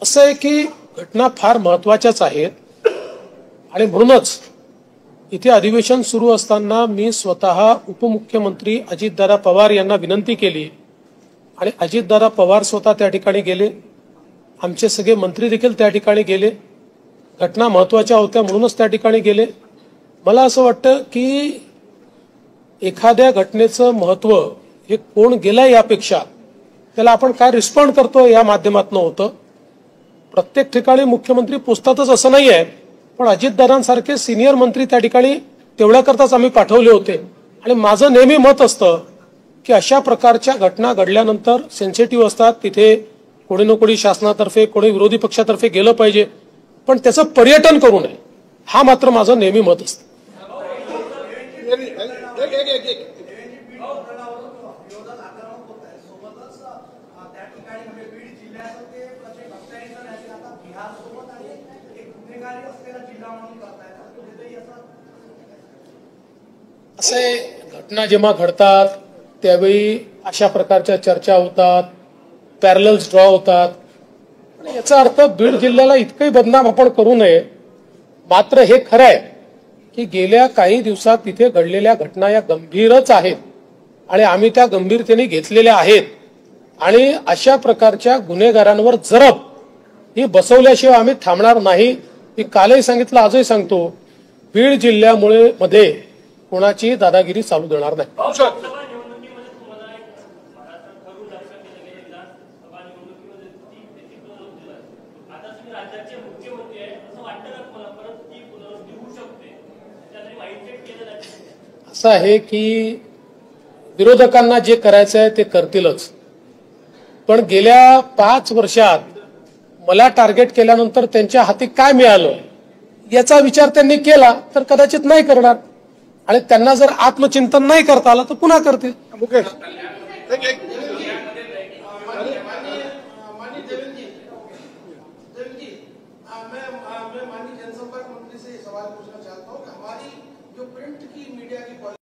असं आहे की घटना फार महत्त्वाच्याच आहेत आणि म्हणूनच इथे अधिवेशन सुरू असताना मी स्वतः उपमुख्यमंत्री अजितदादा पवार यांना विनंती केली आणि अजितदादा पवार स्वतः त्या ठिकाणी गेले, आमचे सगळे मंत्री देखील त्या ठिकाणी गेले। घटना महत्त्वाच्या होत्या म्हणूनच त्या ठिकाणी गेले। मला असं वाटतं की एखाद्या घटनेचं महत्त्व हे कोण गेलं यापेक्षा त्याला आपण काय रिस्पॉन्ड करतो या माध्यमातून होतं। प्रत्येक ठिकाणी मुख्यमंत्री पोचतातच असं नाही आहे, पण अजितदादांसारखे सिनियर मंत्री त्या ठिकाणी तेवढ्याकरताच आम्ही पाठवले होते। आणि माझं नेहमी मत असतं की अशा प्रकारच्या घटना घडल्यानंतर सेन्सिटिव्ह असतात, तिथे कोणी ना कोणी शासनातर्फे कोणी विरोधी पक्षातर्फे गेलं पाहिजे, पण त्याचं पर्यटन करू नये, हा मात्र माझं नेहमी मत असतं। असे घटना जेव्हा घडतात त्यावेळी अशा प्रकारच्या चर्चा होतात, पॅरलल्स ड्रॉ होतात। याचा अर्थ बीड जिल्ह्याला इतकंही बदनाम आपण करू नये। मात्र हे खरं आहे की गेल्या काही दिवसात तिथे घडलेल्या घटना या गंभीरच आहेत आणि आम्ही त्या गंभीरतेने घेतलेल्या आहेत आणि अशा प्रकारच्या गुन्हेगारांवर जरब ही बसवल्याशिवाय आम्ही थांबणार नाही। मी कालही सांगितलं, आजही सांगतो, बीड जिल्ह्यामुळे मध्ये कोणाची दादागिरी चालू देणार नाही। असं आहे की विरोधकांना जे करायचं आहे ते करतीलच, पण गेल्या 5 वर्षात मला टार्गेट केल्यानंतर त्यांच्या हाती काय मिळालं याचा विचार त्यांनी केला तर कदाचित नाही करणार आणि त्यांना जर आत्मचिंतन नाही करता आलं तर पुन्हा करतील।